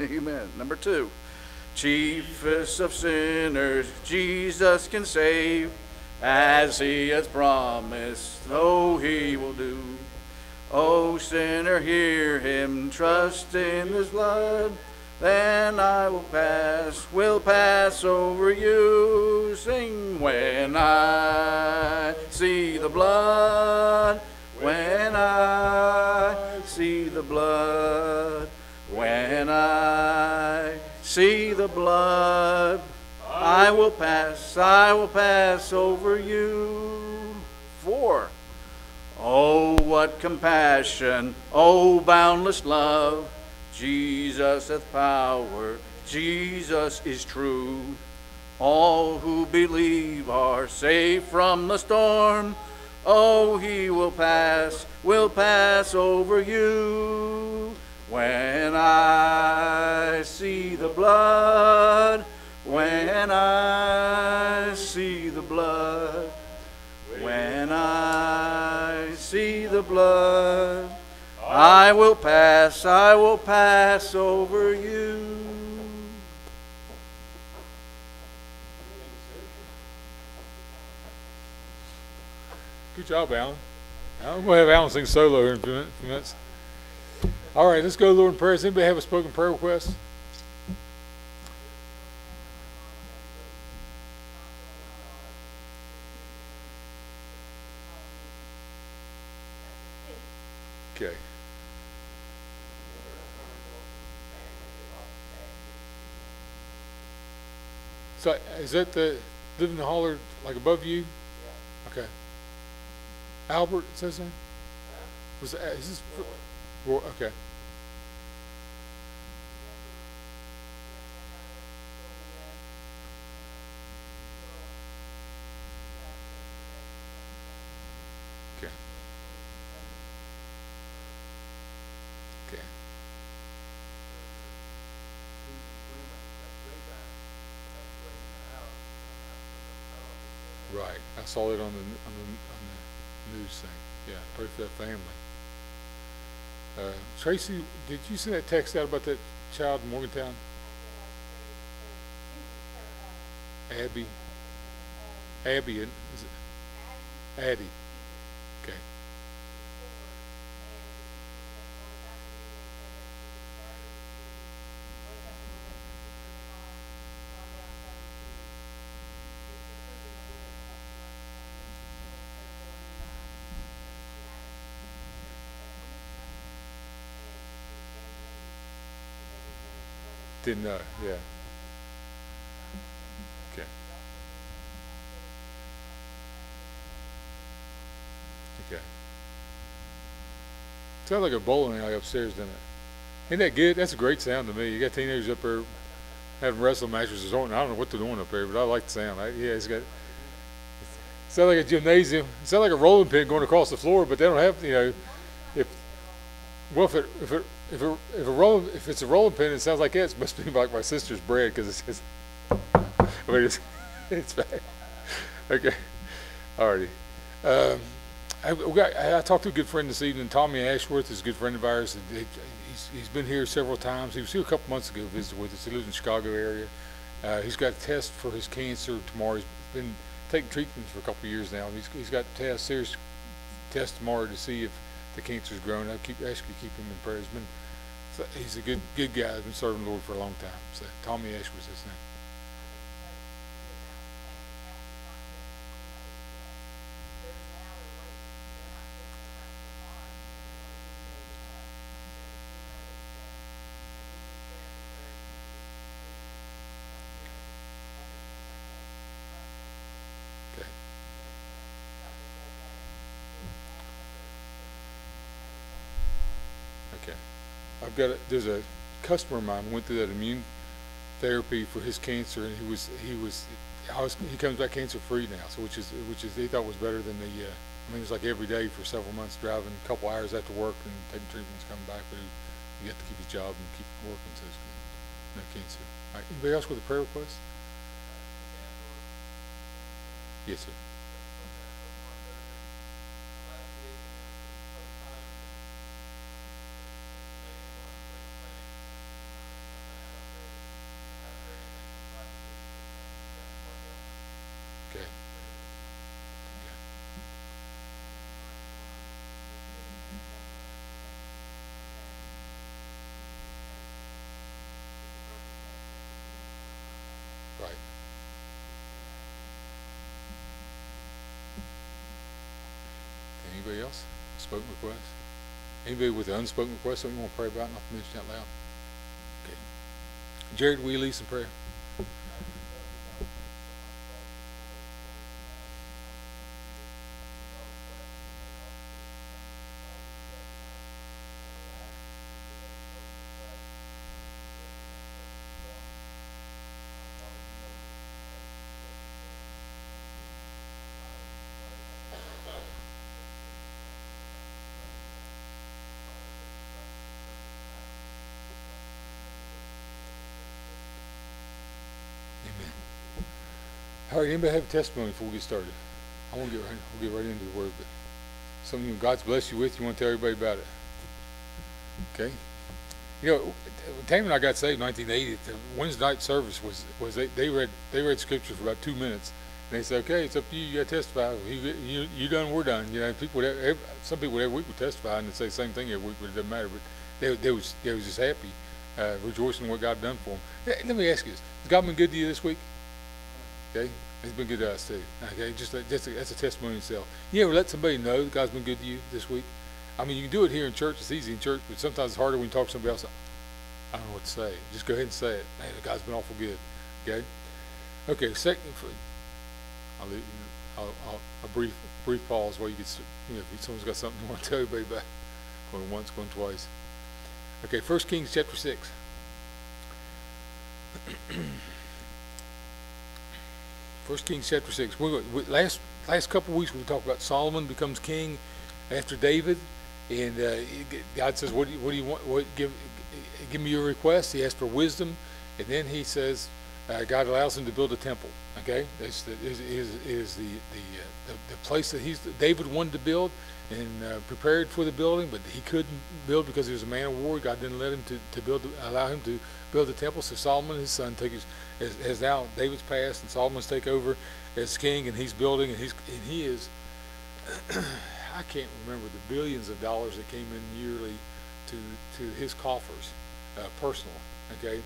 Amen. Number 2. Chiefest of sinners, Jesus can save, as he has promised, so he will do. O sinner, hear him, trust in his blood, then I will pass over you. Sing, when I see the blood, when I see the blood, when I see the blood, I will pass over you. 4. Oh, what compassion, oh, boundless love, Jesus hath power, Jesus is true. All who believe are safe from the storm. Oh, he will pass over you. When I see the blood, when I see the blood, when I see the blood, I will pass over you. Good job, Alan. I'm going to have Alan sing solo here in a few minutes. All right, let's go to Lord in prayer. Does anybody have a spoken prayer request? Okay. So is that the living in the holler like above you? Yeah. Okay. Albert, it says name? Is this? Well, okay. Okay. Okay. Right. I saw it on the news thing. Yeah. Pray for that family. Tracy, did you send that text out about that child in Morgantown? Abby. Abby, is it? Addie. Okay. Didn't know, yeah. Okay. Okay. Sounds like a bowling alley upstairs, doesn't it? Isn't that good? That's a great sound to me. You got teenagers up there having wrestling matches or something. I don't know what they're doing up there, but I like the sound. Yeah, it's got. Sounds like a gymnasium. It sounds like a rolling pin going across the floor, but they don't have, if it's a rolling pin, it sounds like it must be like my sister's bread because it says. I mean, it's bad. Okay, alrighty. I talked to a good friend this evening. Tommy Ashworth is a good friend of ours. He's been here several times. He was here a couple months ago visiting with us. He lives in the Chicago area. He's got a test for his cancer tomorrow. He's been taking treatments for a couple of years now. He's got a serious test tomorrow to see if the cancer's grown. I ask you to keep him in prayer. He's a good guy. He's been serving the Lord for a long time. So Tommy Ashworth is his name. There's a customer of mine who went through that immune therapy for his cancer, and he comes back cancer free now. So which is he thought was better than the. I mean, it's like every day for several months driving a couple hours after work and taking treatments, coming back, but he got to keep his job and keep working, so it's no cancer. All right, anybody else with a prayer request? Yes, sir. unspoken requests? Anybody with an unspoken request, something you want to pray about, not to mention out loud? Okay. Jared, will you lead some prayer? Amen. All right, anybody have a testimony before we get started? We'll get right into the word, but something God's blessed you with, you want to tell everybody about it. Okay. You know, Tammy and I got saved in 1980. The Wednesday night service was they read scripture for about 2 minutes, and they said, "Okay, it's up to you. You got to testify. You done, we're done." You know, some people every week would testify and say the same thing every week, but it doesn't matter. But they was just happy, rejoicing in what God done for them. Let me ask you this: has God been good to you this week? Okay, He's been good to us too. Okay, that's a testimony in itself. You ever let somebody know that God's been good to you this week? I mean, you can do it here in church. It's easy in church, but sometimes it's harder when you talk to somebody else. I don't know what to say. Just go ahead and say it. Man, God's been awful good. Okay. Okay. Second, a brief pause while you get. If someone's got something you want to tell everybody about, going once, going twice. Okay. 1 Kings chapter 6. 1 Kings chapter 6. Last couple of weeks we talked about Solomon becomes king after David, and God says, "What do you want? Give me your request." He asks for wisdom, and then he says, God allows him to build a temple. Okay, that's the place that David wanted to build and prepared for the building, but he couldn't build because he was a man of war. God didn't let him allow him to build the temple. So Solomon, his son, has now David's passed, and Solomon's take over as king, and he's building, and he is. I can't remember the billions of dollars that came in yearly to his coffers, personal. Okay,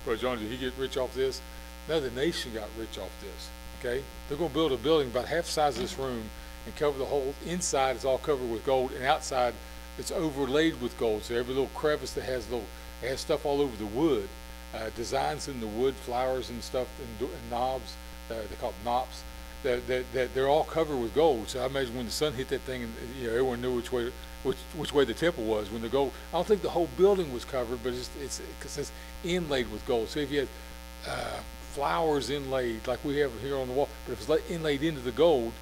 Brother John, did he get rich off this? No, the nation got rich off this. Okay, they're going to build a building about half the size of this room and cover the whole inside. Is all covered with gold, and outside it's overlaid with gold. So every little crevice that has stuff all over the wood, designs in the wood, flowers and stuff, and knobs. They call them knops. That they're all covered with gold. So I imagine when the sun hit that thing, and everyone knew which way the temple was. When the gold, I don't think the whole building was covered, but it's inlaid with gold. So if you had flowers inlaid like we have here on the wall, but if it's inlaid into the gold,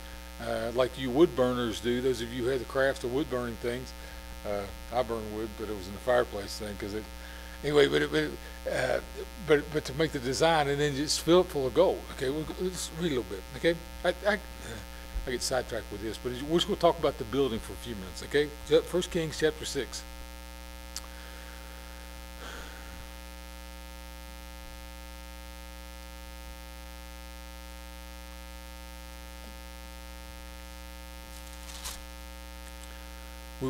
like you wood burners do. Those of you who had the crafts of wood burning things, I burn wood, but it was in the fireplace thing because it. Anyway, but to make the design and then just fill it full of gold. Okay, let's read a little bit. Okay, I get sidetracked with this, but we're just going to talk about the building for a few minutes. Okay, 1 Kings chapter 6. We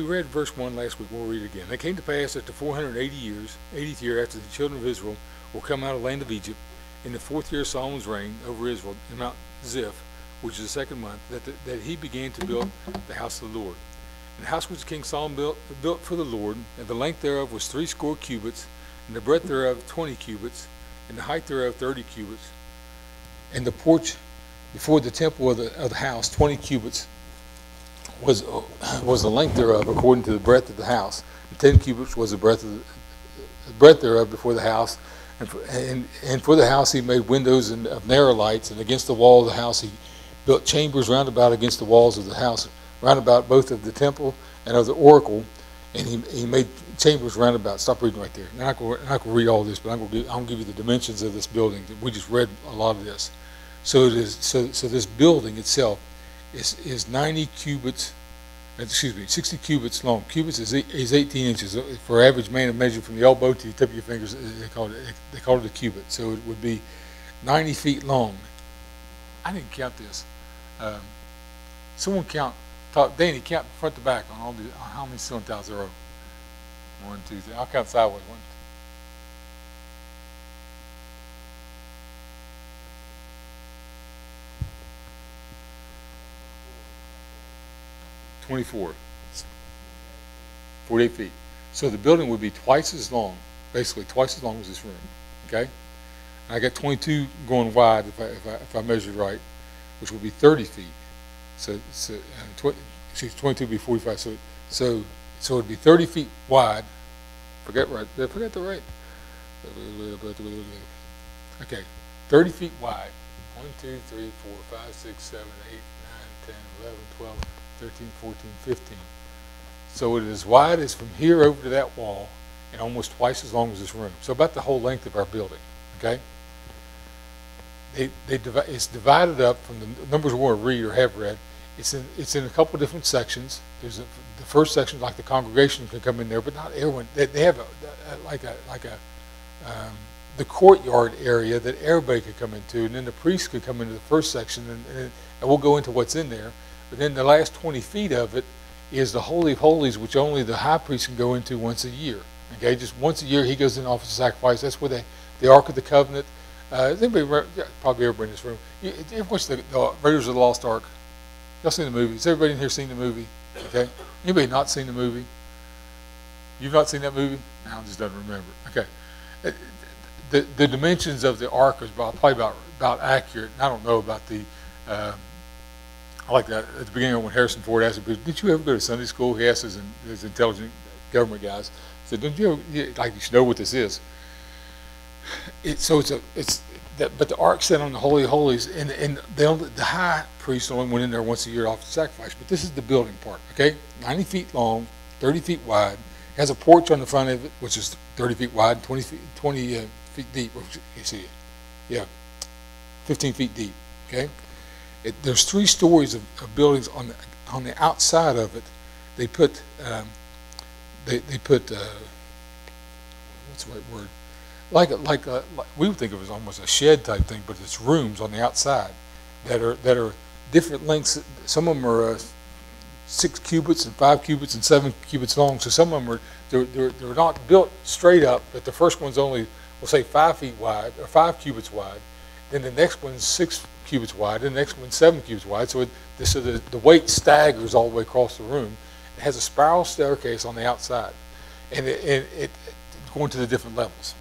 read verse 1 last week. We'll read it again. It came to pass that the 480 years, 80th year after the children of Israel were come out of the land of Egypt, in the 4th year of Solomon's reign over Israel, in Mount Ziph, which is the 2nd month, that he began to build the house of the Lord. And the house which King Solomon built for the Lord, and the length thereof was 80 cubits, and the breadth thereof 20 cubits, and the height thereof 30 cubits, and the porch before the temple of the house 20 cubits. Was the length thereof according to the breadth of the house, and 10 cubits was the breadth thereof before the house, and for the house he made windows of narrow lights, and against the wall of the house he built chambers round about against the walls of the house, round about both of the temple and of the oracle, and he made chambers round about. Stop reading right there. I'm not going to read all this, but I'm going to give you the dimensions of this building. We just read a lot of this. So it is. So this building itself is 90 cubits, 60 cubits long. Cubits is 18 inches. For average man to measure from the elbow to the tip of your fingers, they call it a cubit. So it would be 90 feet long. I didn't count this. Someone count. Danny, count front to back on how many ceiling tiles there are. 1, 2, 3. I'll count sideways. 1, 2. 24. 48 feet. So the building would be twice as long, basically twice as long as this room. Okay? And I got 22 going wide if I measured right, which would be 30 feet. So 22 would be 45. So it'd be 30 feet wide. Forget the right. Okay, 30 feet wide. 1, 2, 3, 4, 5, 6, 7, 8, 9, 10, 11, 12, 13, 14, 15. So it is as wide as from here over to that wall, and almost twice as long as this room. So about the whole length of our building. Okay. It's divided up from the numbers we want to read or have read. It's in a couple of different sections. There's the first section, like the congregation can come in there, but not everyone. They have the courtyard area that everybody could come into, and then the priests could come into the first section, and we'll go into what's in there. But then the last 20 feet of it is the Holy of Holies, which only the high priest can go into once a year. Okay, just once a year he goes in and offers a sacrifice. That's where the Ark of the Covenant. Probably everybody in this room. You ever watched the Raiders of the Lost Ark? Y'all seen the movie? Has everybody in here seen the movie? Okay. Anybody not seen the movie? You've not seen that movie? No, just doesn't remember. Okay. The dimensions of the ark is probably about accurate. And I don't know about the. I like that at the beginning when Harrison Ford asked him, "Did you ever go to Sunday school?" He asked his intelligent government guys. He said, "Don't you ever, you should know what this is?" But the ark sat on the Holy of Holies, and the high priest only went in there once a year to offer the sacrifice. But this is the building part, okay? 90 feet long, 30 feet wide. Has a porch on the front of it, which is 30 feet wide, and 20 feet deep. You see it? Yeah, 15 feet deep. Okay. There's 3 stories of buildings on the outside of it. They put what's the right word? Like we would think of it as almost a shed type thing, but it's rooms on the outside that are different lengths. Some of them are 6 cubits and 5 cubits and 7 cubits long. So some of them they're not built straight up, but the first one's only, we'll say, 5 feet wide or 5 cubits wide. Then the next one's 6 cubits wide, and the next one's 7 cubits wide. So the weight staggers all the way across the room. It has a spiral staircase on the outside, and it going to the different levels.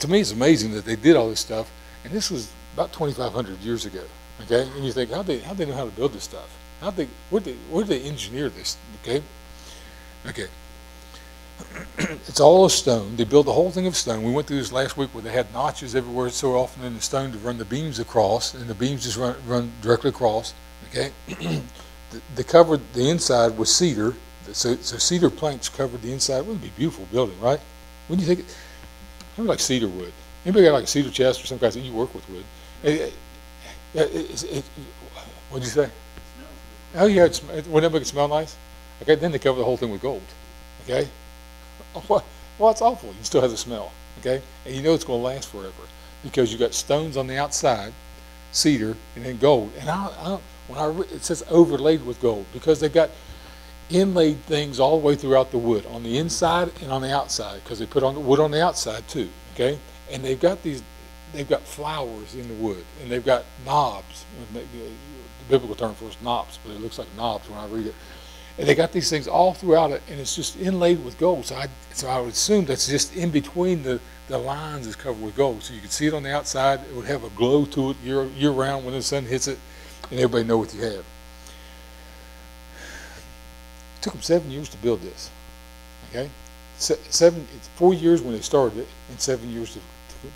To me, it's amazing that they did all this stuff, and this was about 2,500 years ago. Okay, and you think, how they know how to build this stuff? Where did they engineer this? Okay. It's all of stone. They built the whole thing of stone. We went through this last week where they had notches everywhere so often in the stone to run the beams across, and the beams just run directly across. Okay. They covered the inside with cedar. So cedar planks covered the inside. It would be a beautiful building, right? Wouldn't you think it? Something like cedar wood. Anybody got like a cedar chest or some kind of thing? You work with wood. What'd you say? Oh yeah, wouldn't it make it smell nice? Okay, then they cover the whole thing with gold. Okay, well it's awful. You still have the smell. Okay, and you know it's going to last forever because you got stones on the outside, cedar, and then gold. And it says overlaid with gold because they've got inlaid things all the way throughout the wood on the inside and on the outside because they put on the wood on the outside too. Okay, and they've got flowers in the wood, and they've got knobs. The biblical term for it is knobs, but it looks like knobs when I read it. And they got these things all throughout it, and it's just inlaid with gold. So I would assume that's just in between the lines is covered with gold. So you can see it on the outside. It would have a glow to it year round when the sun hits it, and everybody know what you have. It took them 7 years to build this. Okay, it's 4 years when they started it, and 7 years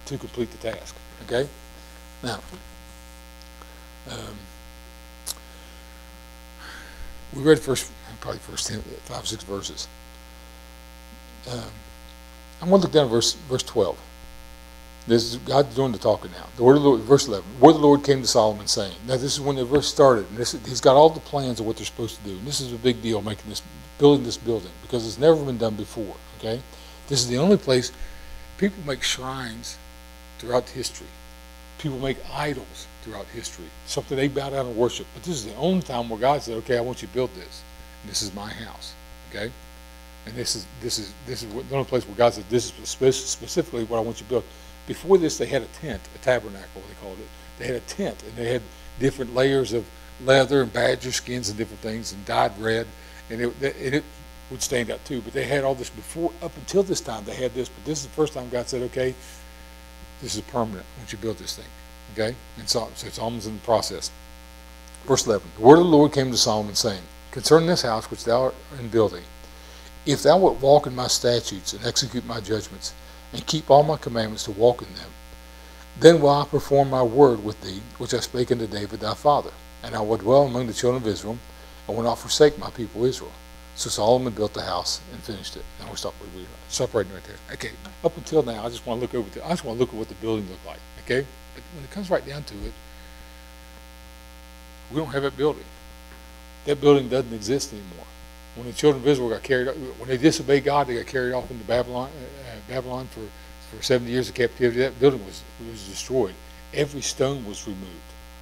to complete the task. Okay, now we read probably first 5 or 6 verses. I'm going to look down at verse 12. This is God doing the talking now. The word of the Lord, verse 11. The word of the Lord came to Solomon, saying. Now this is when the verse started. And he's got all the plans of what they're supposed to do. And this is a big deal, building this building, because it's never been done before. Okay, this is the only place people make shrines throughout history. People make idols throughout history, something they bow down and worship. But this is the only time where God said, "Okay, I want you to build this. And this is my house." Okay, and this is the only place where God said, "This is specifically what I want you to build." Before this, they had a tent, a tabernacle, they called it. They had a tent, and they had different layers of leather and badger skins and different things, and dyed red, and it would stand out too. But they had all this before, up until this time, they had this. But this is the first time God said, okay, this is permanent once you build this thing. Okay? And so it's almost in the process. Verse 11, the word of the Lord came to Solomon, saying, concerning this house which thou art in building, if thou wilt walk in my statutes and execute my judgments, and keep all my commandments to walk in them, then will I perform my word with thee, which I spake unto David thy father, and I will dwell among the children of Israel, and will not forsake my people Israel. So Solomon built the house and finished it. And we'll stop right there. Okay, up until now, I just want to look over. I just want to look at what the building looked like. Okay, but when it comes right down to it, we don't have that building. That building doesn't exist anymore. When the children of Israel got carried, when they disobeyed God, they got carried off into Babylon. Babylon for 70 years of captivity. That building was destroyed. Every stone was removed.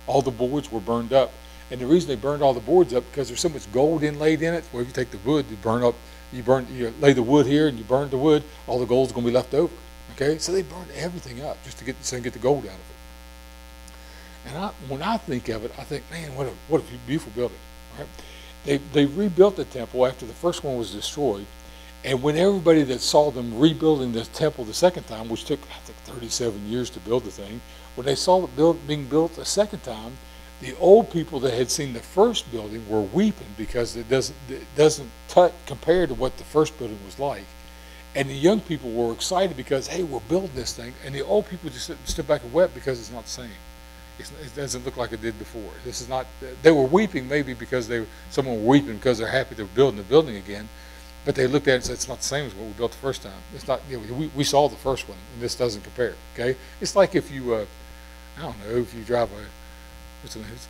All the boards were burned up. And the reason they burned all the boards up because there's so much gold inlaid in it. Well, if you take the wood, you lay the wood here and you burn the wood, all the gold's going to be left over. Okay, so they burned everything up just to get the gold out of it. And when I think of it, I think, man, what a beautiful building. Right? They rebuilt the temple after the first one was destroyed. And when everybody that saw them rebuilding the temple the second time, which took, I think, 37 years to build the thing, when they saw it being built the second time, the old people that had seen the first building were weeping because it doesn't compare to what the first building was like. And the young people were excited because, hey, we're building this thing. And the old people just stood back and wept because it's not the same. It doesn't look like it did before. This is not. They were weeping maybe because someone were weeping because they're happy they're building the building again. But they looked at it and said, it's not the same as what we built the first time. It's not. We saw the first one, and this doesn't compare. Okay, it's like if you, I don't know, if you drive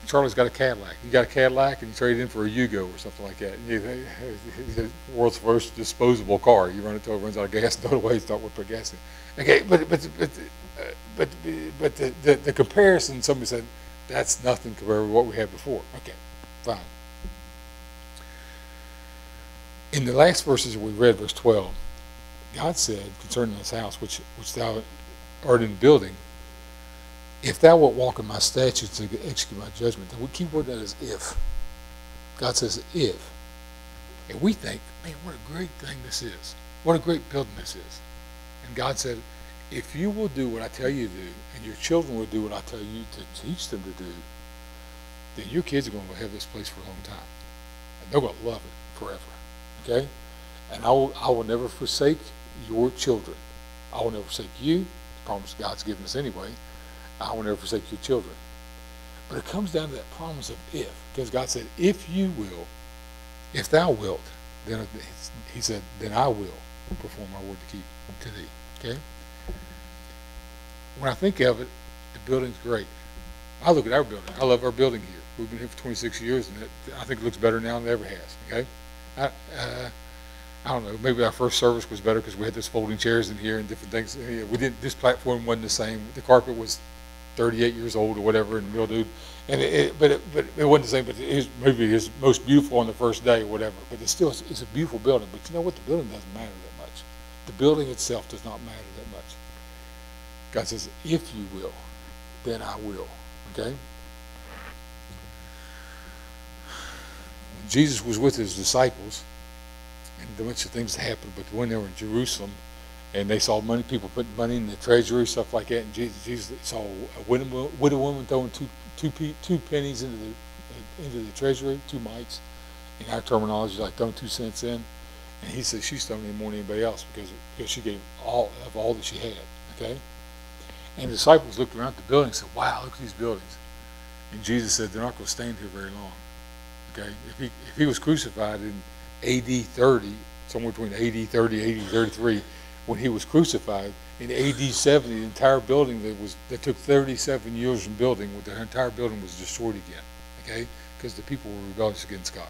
Charlie's got a Cadillac. You got a Cadillac and you trade it in for a Yugo or something like that. It's the world's first disposable car. You run it till it runs out of gas and throw it away. It's not worth putting gas in. Okay, but the comparison, somebody said, that's nothing compared to what we had before. Okay, fine. In the last verses we read, verse 12, God said concerning this house which thou art in building, if thou wilt walk in my statutes and execute my judgment, the key word that is if. God says if. And we think, man, what a great thing this is. What a great building this is. And God said, if you will do what I tell you to do, and your children will do what I tell you to teach them to do, then your kids are going to have this place for a long time. And they're going to love it forever. Okay? And I will never forsake your children. I will never forsake you. The promise God's given us anyway. I will never forsake your children. But it comes down to that promise of if. Because God said, if you will, if thou wilt, then he said, then I will perform my word to keep to thee. Okay? When I think of it, the building's great. I look at our building. I love our building here. We've been here for 26 years, and I think it looks better now than it ever has. Okay? I don't know. Maybe our first service was better because we had those folding chairs in here and different things. This platform wasn't the same. The carpet was 38 years old or whatever and mildewed, and but it wasn't the same. But maybe it's most beautiful on the first day or whatever. But it's a beautiful building. But you know what? The building doesn't matter that much. The building itself does not matter that much. God says, if you will, then I will. Okay? When Jesus was with his disciples, and a bunch of things happened, but when they were in Jerusalem, and they saw people putting money in the treasury, stuff like that, and Jesus saw a widow woman throwing two pennies into the treasury, 2 mites. In our terminology, like throwing 2 cents in. And he said she's throwing in more than anybody else because she gave all that she had. Okay? And the disciples looked around the building and said, wow, look at these buildings. And Jesus said, they're not going to stand here very long. Okay? If he was crucified in AD 30, somewhere between AD 30 and AD 33, when he was crucified, in AD 70, the entire building that took 37 years in building, the entire building was destroyed again. Okay? Because the people were rebellious against God.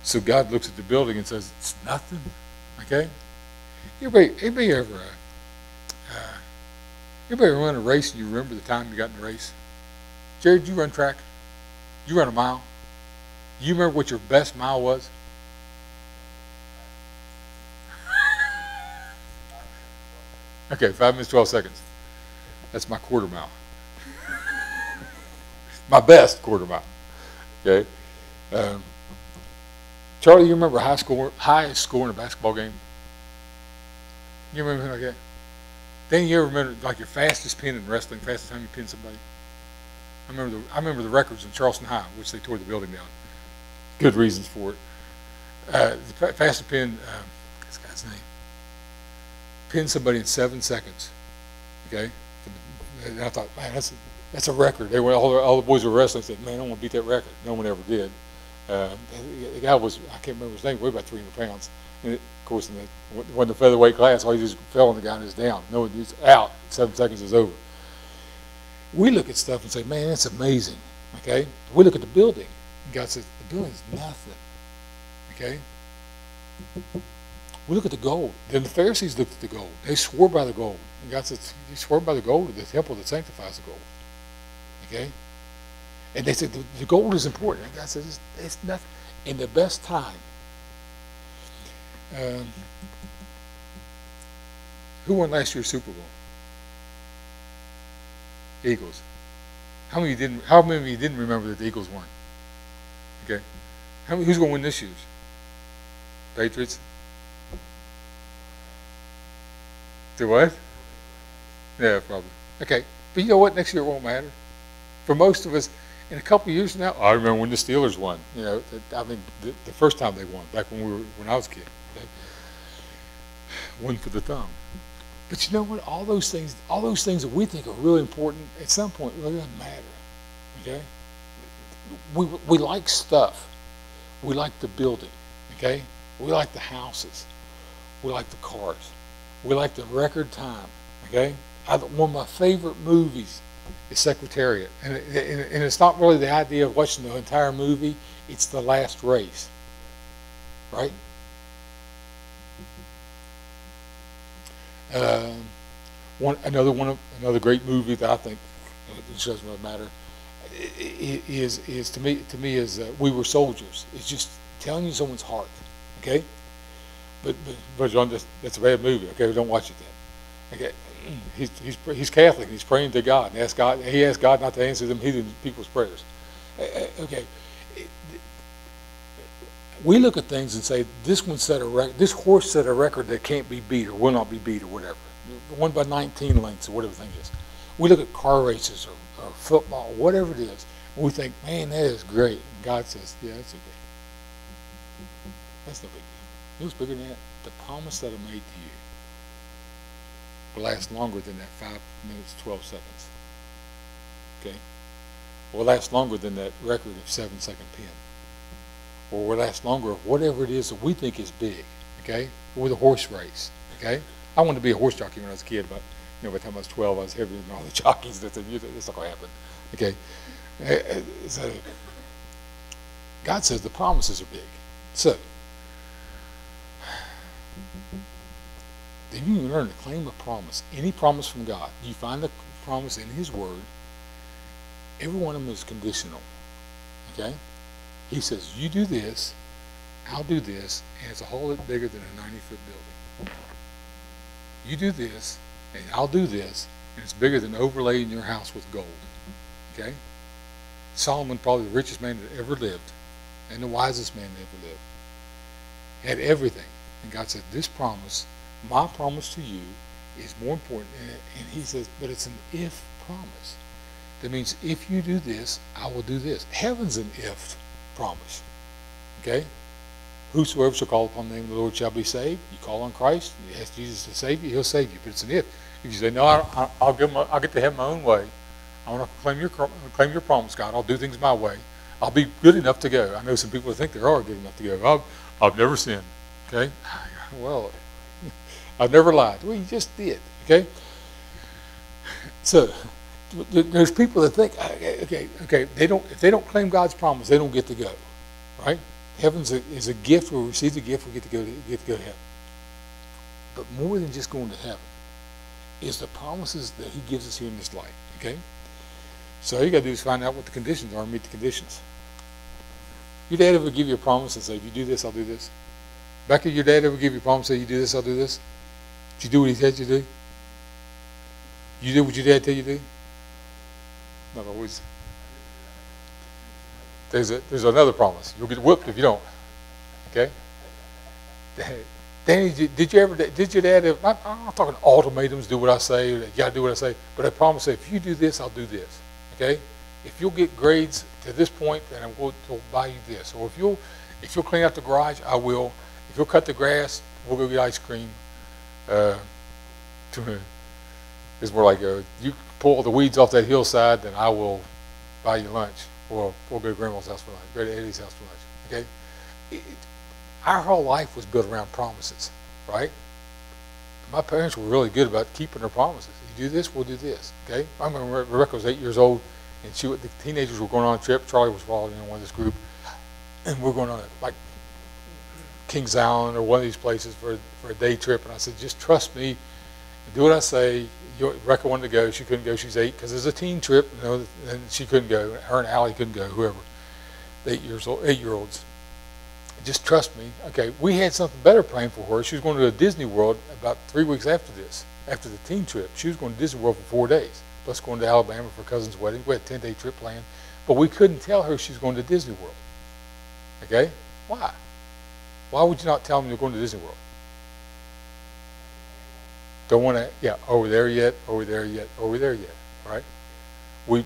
So God looks at the building and says, it's nothing. Okay? Anybody ever run a race and you remember the time you got in the race? Jared, you run track? You run a mile? You remember what your best mile was? Okay, 5 minutes, 12 seconds. That's my quarter mile. My best quarter mile. Okay. Charlie, you remember highest score in a basketball game? You remember anything like that? Then you ever remember like your fastest pin in wrestling, fastest time you pinned somebody? I remember the records in Charleston High, which they tore the building down. Good reasons for it. The fastest pin, what's this guy's name? Pinned somebody in 7 seconds. Okay, and I thought, man, that's a record. They were all the boys were wrestling. Said, man, I want to beat that record. No one ever did. The guy was, I can't remember his name, weighed about 300 pounds. And of course, when the featherweight class, all you just fell on the guy and is down. No, he's out. 7 seconds is over. We look at stuff and say, man, that's amazing. Okay, we look at the building. And God says, the building's nothing. Okay. We look at the gold. Then the Pharisees looked at the gold. They swore by the gold. And God said, you swore by the gold of the temple that sanctifies the gold. Okay? And they said, the gold is important. And God said, it's nothing. In the best time, who won last year's Super Bowl? Eagles. How many of you didn't remember that the Eagles won? Okay. Who's going to win this year's? Patriots? Do what? Yeah, probably. Okay. But you know what? Next year it won't matter. For most of us, in a couple of years from now, I remember when the Steelers won. You know, I mean, the first time they won, back when I was a kid. Okay? One for the thumb. But you know what? All those things that we think are really important, at some point, really doesn't matter. Okay? We like stuff. We like the building. Okay? We like the houses. We like the cars. We like the record time. Okay? One of my favorite movies is Secretariat. And it's not really the idea of watching the entire movie. It's the last race. Right? Another great movie that I think it doesn't really matter is to me We Were Soldiers. It's just telling you someone's heart. Okay? But John, that's a bad movie. Okay, don't watch it then. Okay, he's Catholic. And he's praying to God. And he asked God not to answer them heathen people's prayers. Okay, we look at things and say this this horse set a record that can't be beat or will not be beat or whatever. 1 by 19 lengths or whatever the thing is. We look at car races or football, whatever it is, and we think, man, that is great. And God says, yeah, that's okay. That's no big deal. You know what's bigger than that? The promise that I made to you will last longer than that 5 minutes, 12 seconds. Okay? Will last longer than that record of 7-second pin. Or will last longer of whatever it is that we think is big. Okay? Or the horse race. Okay? I wanted to be a horse jockey when I was a kid, but by the time I was 12, I was heavier than all the jockeys. That's not going to happen. Okay? So, God says the promises are big. So, then you learn to claim a promise. Any promise from God. You find the promise in His Word. Every one of them is conditional. Okay? He says, you do this, I'll do this, and it's a whole lot bigger than a 90-foot building. You do this, and I'll do this, and it's bigger than overlaying your house with gold. Okay? Solomon, probably the richest man that ever lived, and the wisest man that ever lived, had everything. And God said, this promise, my promise to you, is more important. And He says, but it's an if promise. That means if you do this, I will do this. Heaven's an if promise. Okay? Whosoever shall call upon the name of the Lord shall be saved. You call on Christ, you ask Jesus to save you, He'll save you. But it's an if. If you say, no, I'll get to have my own way. I want to claim your promise, God. I'll do things my way. I'll be good enough to go. I know some people think they are good enough to go. I've never sinned. Okay? Well, I've never lied. Well, you just did. Okay? So, there's people that think, okay, if they don't claim God's promise, they don't get to go. Right? Heaven is a gift. We receive the gift, we get to go to heaven. But more than just going to heaven is the promises that He gives us here in this life. Okay? So all you got to do is find out what the conditions are and meet the conditions. Your dad ever give you a promise and say, if you do this, I'll do this? Becky, your dad ever give you a promise and say, you do this, I'll do this? Did you do what he said you do? You do what your dad tell you to do? Not always. There's another promise. You'll get whipped if you don't. Okay? Danny, did your dad have, I'm not talking ultimatums, do what I say, you got to do what I say, but I promise you, if you do this, I'll do this. Okay? If you'll get grades to this point, then I'm going to buy you this. Or if you'll clean out the garage, I will. If you'll cut the grass, we'll go get ice cream. It's more like you pull the weeds off that hillside, then I will buy you lunch. Or we'll go to Grandma's house for lunch, go to Eddie's house for lunch. Okay? Our whole life was built around promises, right? My parents were really good about keeping their promises. You do this, we'll do this. Okay? I remember Rebecca was 8 years old, and the teenagers were going on a trip. Charlie was following in one of this group, and we're going on like Kings Island or one of these places for a day trip. And I said, just trust me, do what I say. Rebecca wanted to go. She couldn't go. She's 8 because it's a teen trip. You know, and she couldn't go. Her and Allie couldn't go. Whoever, 8-year-olds. Just trust me. Okay, we had something better planned for her. She was going to Disney World about 3 weeks after this, after the teen trip. She was going to Disney World for 4 days, plus going to Alabama for her cousin's wedding. We had a 10-day trip planned, but we couldn't tell her she was going to Disney World. Okay, why? Why would you not tell them you're going to Disney World? Don't want to, yeah, over there yet, over there yet, over there yet, right? We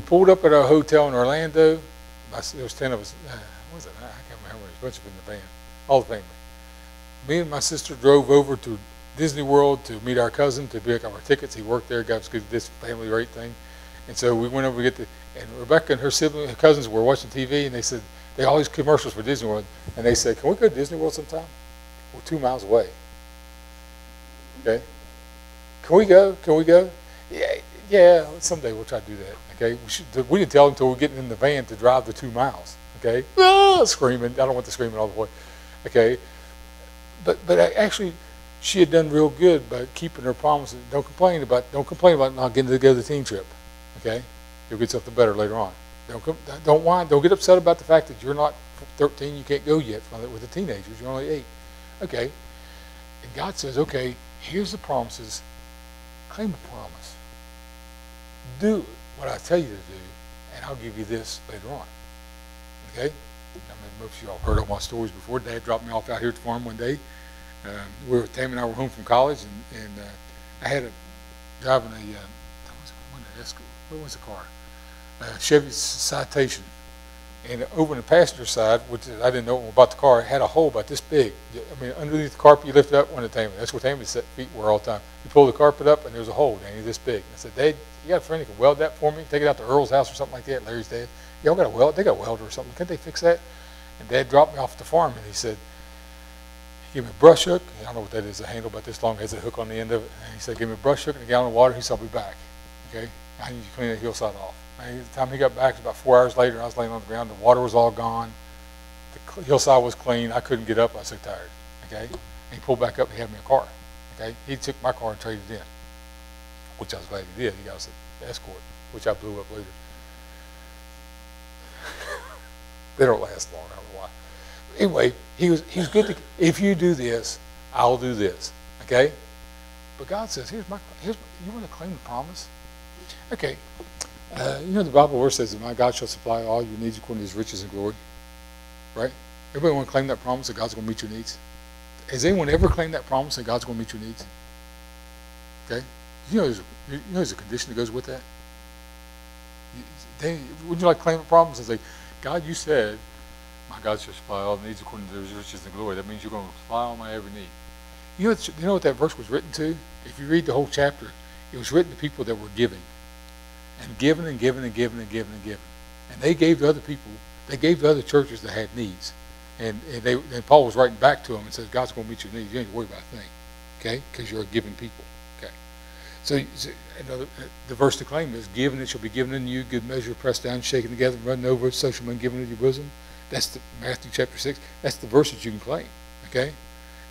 pulled up at our hotel in Orlando. There was 10 of us. What was it? I can't remember. There was a bunch of them in the van, all the family. Me and my sister drove over to Disney World to meet our cousin to pick up our tickets. He worked there, got us good this family rate thing, and so we went over to get and Rebecca and her cousins were watching TV, and they said they had all these commercials for Disney World, and they said, "Can we go to Disney World sometime? We're 2 miles away." Okay, can we go? Can we go? Yeah. Someday we'll try to do that. Okay, we didn't tell them until we're getting in the van to drive the 2 miles. Okay, screaming. I don't want the screaming all the way. Okay, but actually, she had done real good by keeping her promises. Don't complain about not getting to go to the teen trip. Okay, you'll get something better later on. Don't whine. Don't get upset about the fact that you're not 13. You can't go yet with the teenagers. You're only 8. Okay, and God says, okay, here's the promises. Claim the promise. Do what I tell you to do, and I'll give you this later on. Okay? I mean, most of you all heard all my stories before. Dad dropped me off out here at the farm one day. Tammy and I were home from college, and I had driving what was the car? Chevy Citation. And over on the passenger side, which I didn't know about the car, it had a hole about this big. I mean, underneath the carpet, you lift it up one of Tammy. That's where Tammy's feet were all the time. You pull the carpet up, and there's a hole, Danny, this big. I said, Dad, you got a friend who can weld that for me? Take it out to Earl's house or something like that, Larry's dad. Y'all got a weld? They got a welder or something. Can't they fix that? And Dad dropped me off at the farm, and he said, give me a brush hook. I don't know what that is, a handle about this long, has a hook on the end of it. And he said, give me a brush hook and a gallon of water. He said, I'll be back. Okay? I need you to clean that hillside off. And the time he got back, it was about 4 hours later, I was laying on the ground. The water was all gone. The hillside was clean. I couldn't get up. I was so tired. Okay? And he pulled back up and he had me a car. Okay? He took my car and traded it in, which I was glad he did. He got us an Escort, which I blew up later. They don't last long. I don't know why. Anyway, he was good to, if you do this, I'll do this. Okay? But God says, you want to claim the promise? Okay. You know the Bible verse says that my God shall supply all your needs according to his riches and glory. Right? Everybody want to claim that promise that God's going to meet your needs? Has anyone ever claimed that promise that God's going to meet your needs? Okay? You know there's a condition that goes with that? Wouldn't you like to claim a promise and say, God, you said, my God shall supply all the needs according to his riches and glory. That means you're going to supply all my every need. You know what that verse was written to? If you read the whole chapter, it was written to people that were giving. And giving and giving and giving and giving and giving. And they gave to other people. They gave to other churches that had needs. And Paul was writing back to them and says, God's going to meet your needs. You ain't worried about a thing. Okay? Because you're a giving people. Okay? So the verse to claim is, give and it shall be given unto you, good measure, pressed down, shaken together, and running over, so shall be given into your bosom. That's Matthew chapter 6. That's the verse that you can claim. Okay?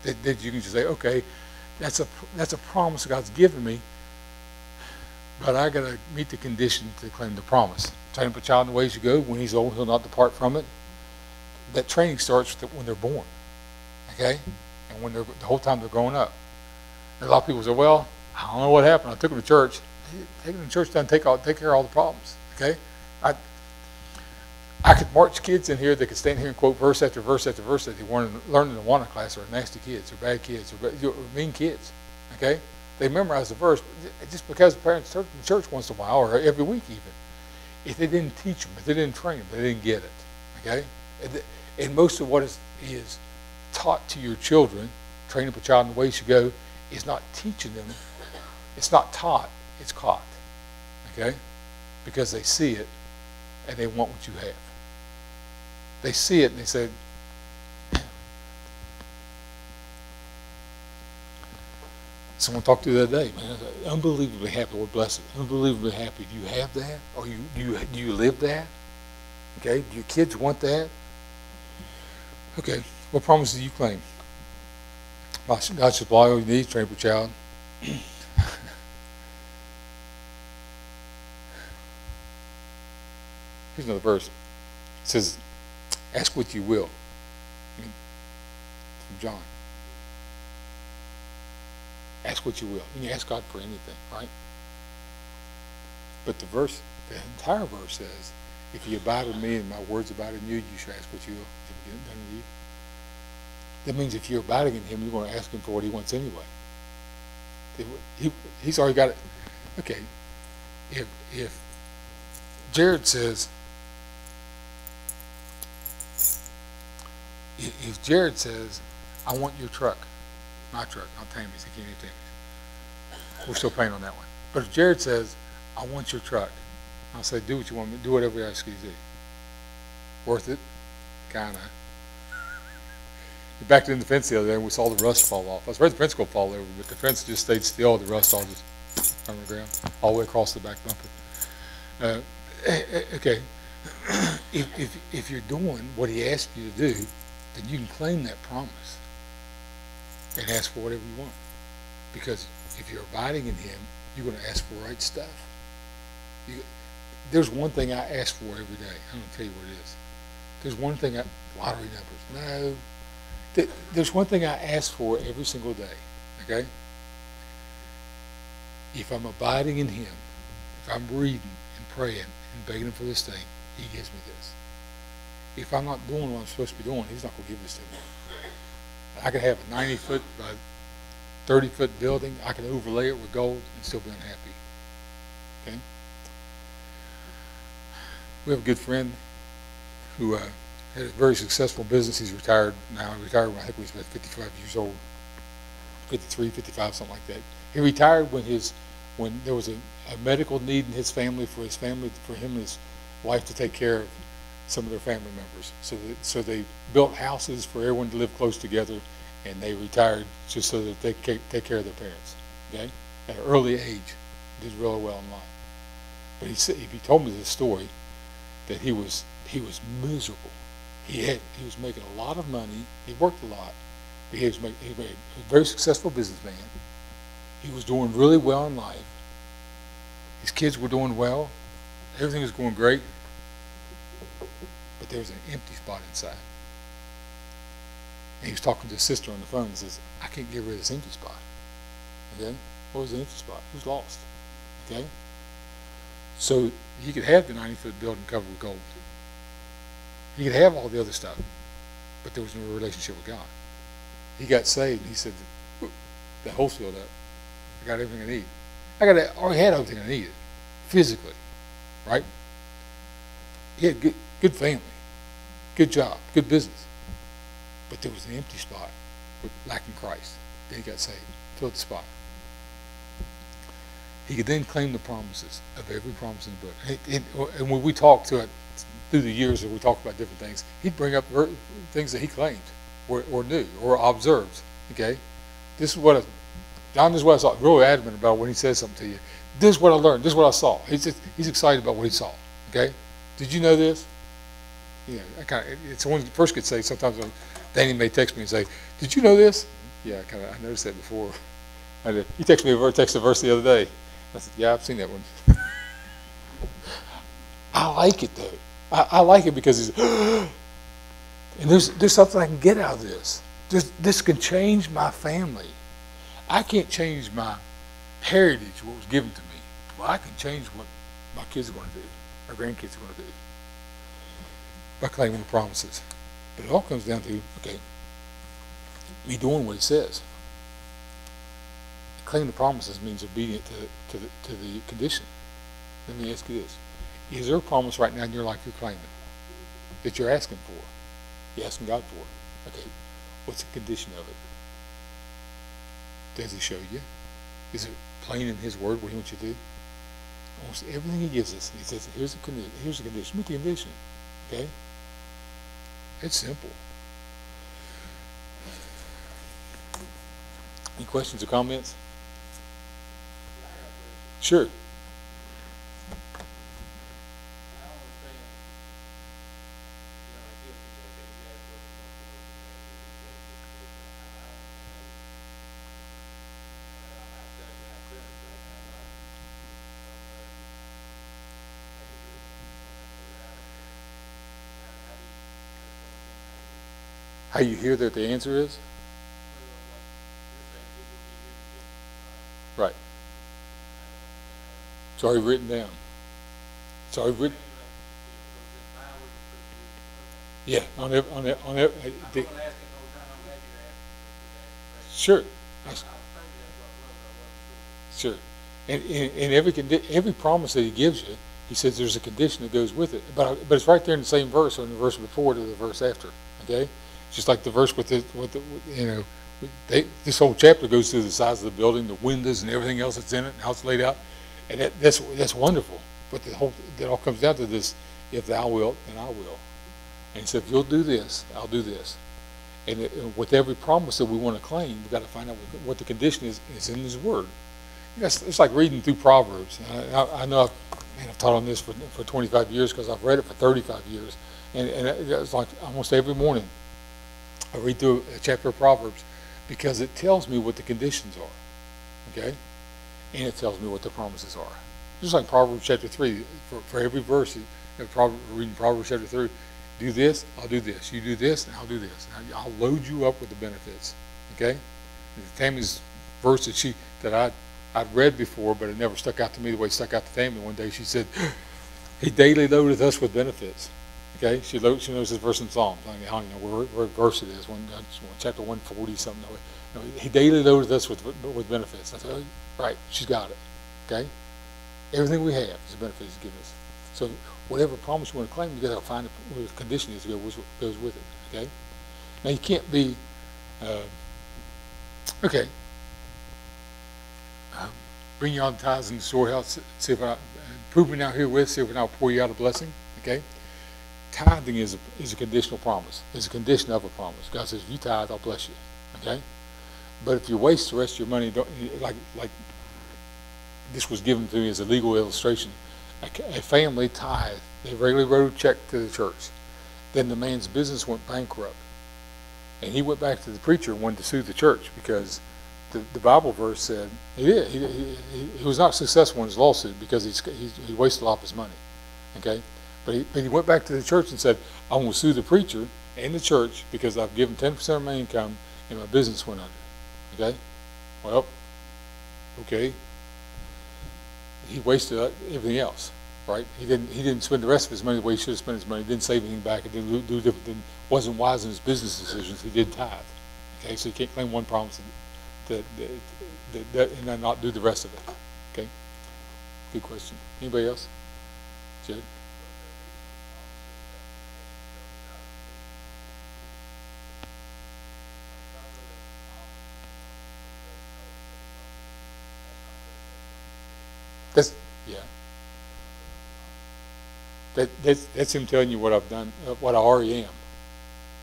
That you can just say, okay, that's a promise that God's given me. But I got to meet the condition to claim the promise. Train up a child in the ways you go. When he's old, he'll not depart from it. That training starts when they're born, okay, and when the whole time they're growing up. And a lot of people say, well, I don't know what happened. I took them to church. Taking them to church doesn't take care of all the problems. Okay? I could march kids in here that could stand here and quote verse after verse after verse that they weren't learning in the Awana class, or nasty kids, or bad kids, or mean kids. Okay? They memorize the verse just because the parents took them to church once in a while, or every week even. If they didn't teach them, if they didn't train them, they didn't get it. Okay? And most of what is taught to your children, train up a child in the way he should go, is not teaching them. It's not taught, it's caught. Okay? Because they see it and they want what you have. They see it and they say, someone talked to the other day, man, unbelievably happy, Lord bless it, unbelievably happy. Do you have that? Or do you live that? Okay? Do your kids want that? Okay. What promises do you claim? God supply all you need, train up a child. Here's another verse. It says, ask what you will. From John. Ask what you will. You can ask God for anything, right? But the entire verse says, if you abide in me and my words abide in you, you shall ask what you will. If you get it done in you. That means if you're abiding in him, you're going to ask him for what he wants anyway. He's already got it. Okay. If Jared says, if Jared says, I want your truck, my truck, not Tammy's, he can't even Tammy's. We're still paying on that one. But if Jared says, I want your truck, I'll say, do what you want me to do, whatever I ask you to do. Worth it? Kinda. We backed in the fence the other day and we saw the rust fall off. I was afraid the fence would fall over, but the fence just stayed still. The rust all just on the ground, all the way across the back bumper. Okay. If you're doing what he asked you to do, then you can claim that promise and ask for whatever you want. Because if you're abiding in him, you're going to ask for the right stuff. There's one thing I ask for every day. I'm going to tell you what it is. There's one thing, lottery numbers. No. There's one thing I ask for every single day. Okay? If I'm abiding in him, if I'm reading and praying and begging him for this thing, he gives me this. If I'm not doing what I'm supposed to be doing, he's not going to give this to me. I can have a 90-foot by 30-foot building. I can overlay it with gold and still be unhappy. Okay? We have a good friend who had a very successful business. He's retired now. He retired when I think he was about 55 years old, 53, 55, something like that. He retired when there was a medical need in his family, for him and his wife to take care of some of their family members. So they built houses for everyone to live close together, and they retired just so that they could take care of their parents. Okay, at an early age, did really well in life. But he told me this story that he was miserable. He was making a lot of money. He worked a lot. But he was a very successful businessman. He was doing really well in life. His kids were doing well. Everything was going great. But there was an empty spot inside. And he was talking to his sister on the phone and says, I can't get rid of this empty spot. Okay? What was the empty spot? He was lost. Okay? So he could have the 90-foot building covered with gold. He could have all the other stuff, but there was no relationship with God. He got saved, and he said, the hole's filled up. I got everything I need. I already had everything I needed, physically, right? He had good family, good job, good business. But there was an empty spot with lacking Christ. Then he got saved, filled the spot. He could then claim the promises of every promise in the book. And when we talked to it through the years that we talked about different things, he'd bring up things that he claimed or knew or observed. Okay, this is what John is what I saw. Really adamant about when he says something to you. This is what I learned. This is what I saw. He's excited about what he saw. Okay, did you know this? Yeah, someone first could say sometimes. Danny may text me and say, "Did you know this?" Yeah, I noticed that before. I did. He texted me a verse the other day. I said, "Yeah, I've seen that one." I like it though. I like it because it's, and there's something I can get out of this. This can change my family. I can't change my heritage, what was given to me. Well, I can change what my kids are going to do, our grandkids are going to do, by claiming the promises. But it all comes down to, okay, me doing what it says. Claiming the promises means obedient to the condition. Let me ask you this. Is there a promise right now in your life you're claiming that you're asking for? You're asking God for? Okay, what's the condition of it? Does he show you? Is it plain in his word what he wants you to do? Almost everything he gives us, he says, here's the condition. Meet the condition. Okay? It's simple. Any questions or comments? Sure. How you hear that the answer is? Right. It's already written down. It's already written. Yeah, sure. Sure. And every promise that he gives you, he says there's a condition that goes with it. But it's right there in the same verse, or in the verse before to the verse after. Okay? Just like the verse with this whole chapter goes through the size of the building, the windows, and everything else that's in it, and how it's laid out, and that's wonderful. But that all comes down to this: if thou wilt, then I will. And he said, if you'll do this, I'll do this. And with every promise that we want to claim, we've got to find out what the condition is in his word. It's like reading through Proverbs. I know I've taught on this for 25 years because I've read it for 35 years, and it's like almost every morning I read through a chapter of Proverbs because it tells me what the conditions are, okay? And it tells me what the promises are. Just like Proverbs chapter 3, for every verse, reading Proverbs chapter 3, do this, I'll do this. You do this, and I'll do this. I'll load you up with the benefits, okay? And Tammy's verse that I'd read before, but it never stuck out to me the way it stuck out to Tammy. One day she said, he daily loadeth us with benefits. Okay, she knows this verse in Psalms. I don't know where verse it is. Chapter 140 something. No, he daily loadeth us with benefits. I said, oh, right, she's got it. Okay, everything we have is a benefit he's given us. So whatever promise you want to claim, you got to find what the condition is that goes with it. Okay, now you can't be okay. Bring you all the tithes in the storehouse. See if prove me now herewith. See if I'll pour you out a blessing. Okay. Tithing is a conditional promise. It's a condition of a promise. God says, if you tithe, I'll bless you. Okay? But if you waste the rest of your money, like this was given to me as a legal illustration, a family tithe. They regularly wrote a check to the church. Then the man's business went bankrupt. And he went back to the preacher and wanted to sue the church because the Bible verse said he was not successful in his lawsuit because he wasted a lot of his money. Okay? But he went back to the church and said, I'm going to sue the preacher and the church because I've given 10% of my income and my business went under. Okay? Well, okay. He wasted everything else, right? He didn't spend the rest of his money the way he should have spent his money. He didn't save anything back. He wasn't wise in his business decisions. He did tithe. Okay? So you can't claim one promise and then not do the rest of it. Okay? Good question. Anybody else? Jed? That's him telling you what I've done, what I already am.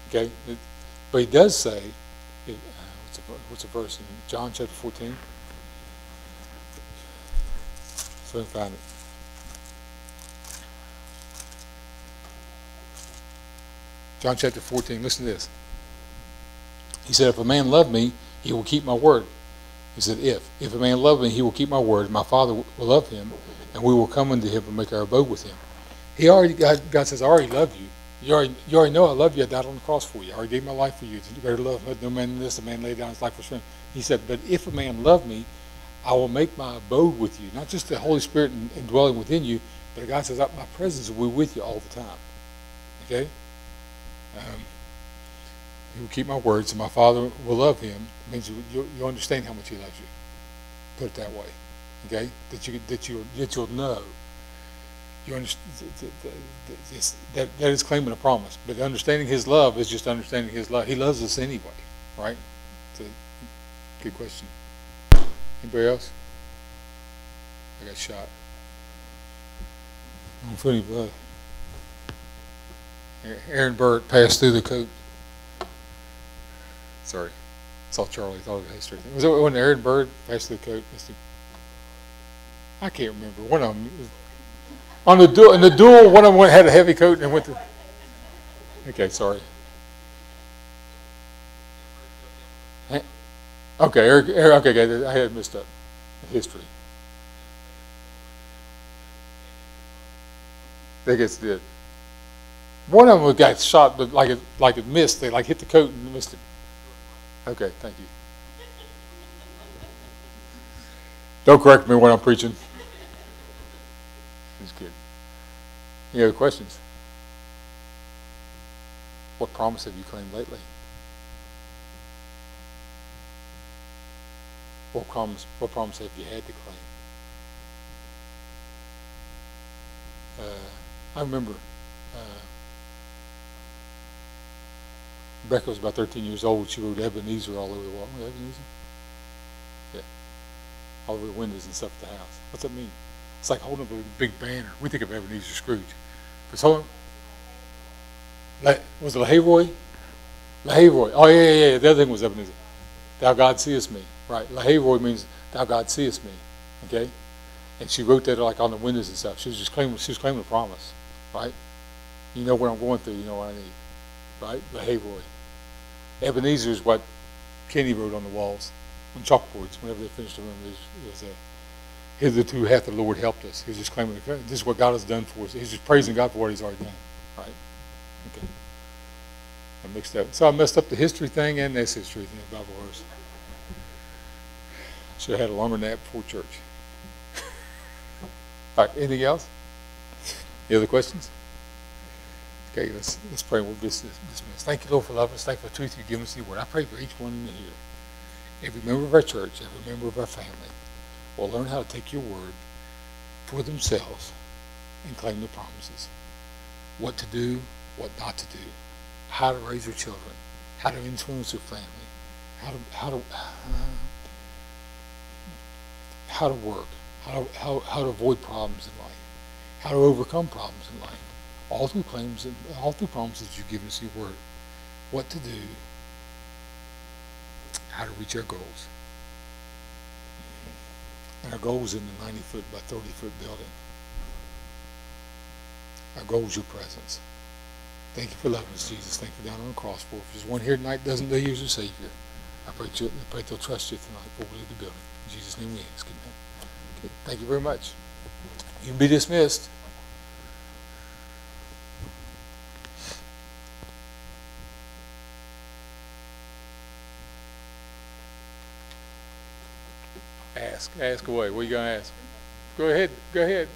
Okay, but he does say, what's the verse in John chapter 14? So I find it. John chapter 14. Listen to this. He said, "If a man love me, he will keep my word." He said, if a man love me, he will keep my word. My Father will love him, and we will come unto him and make our abode with him. God says, I already love you. You already know I love you. I died on the cross for you. I already gave my life for you. It's greater love had no man than this. A man laid down his life for his friend. He said, but if a man love me, I will make my abode with you. Not just the Holy Spirit and dwelling within you, but God says, my presence will be with you all the time. Okay? He will keep my words, and my Father will love him. It means you'll understand how much he loves you. Put it that way. Okay? That you'll know. You understand that is claiming a promise, but understanding his love is just understanding his love. He loves us anyway, right? So, good question. Anybody else? I got shot. I don't feel any blood. Aaron Burt passed through the coat. Sorry, saw Charlie. Thought of the history. Was it when Aaron Burt passed through the coat? I can't remember. One of them. In the duel, one of them had a heavy coat and went to. Okay, sorry. Okay, Eric, okay, I had messed up history. They guess did. One of them got shot, but like it missed. They hit the coat and missed it. Okay, thank you. Don't correct me when I'm preaching. It's good. Any other questions? What promise have you claimed lately? What promise have you had to claim? I remember Rebecca was about 13 years old. She wrote Ebenezer all over the wall. Ebenezer? Yeah. All over the windows and stuff at the house. What's that mean? It's like holding up a big banner. We think of Ebenezer Scrooge. It's holding. Was it LaHaroy? LaHaroy. Oh, yeah. The other thing was Ebenezer. Thou God seest me. Right. LaHaroy means thou God seest me. Okay? And she wrote that like on the windows and stuff. She was claiming a promise. Right? You know what I'm going through, you know what I need. Right? LaHaroy. Ebenezer is what Kenny wrote on the walls, on chalkboards, whenever they finished the room. It was hitherto hath the Lord helped us. He was just claiming, this is what God has done for us. He's just praising God for what he's already done. Right? Okay. I mixed up. So I messed up the history thing and this history thing, Bible verse. Should have had a longer nap before church. All right, anything else? Any other questions? Okay, let's pray and we'll dismiss. Thank you, Lord, for loving us. Thank you for the truth you've given us in your word. I pray for each one in here. Every member of our church, every member of our family will learn how to take your word for themselves and claim the promises. What to do, what not to do. How to raise their children. How to influence their family. How to work. How to avoid problems in life. How to overcome problems in life. All through promises you've given us in your word. What to do. How to reach our goals. And our goal is in the 90-foot by 30-foot building. Our goal is your presence. Thank you for loving us, Jesus. Thank you for down on the cross for us. If there's one here tonight that doesn't know you as a Savior, I pray they'll trust you tonight before we leave the building. In Jesus' name we ask. Amen. Okay, thank you very much. You can be dismissed. Ask away. What are you going to ask? Go ahead.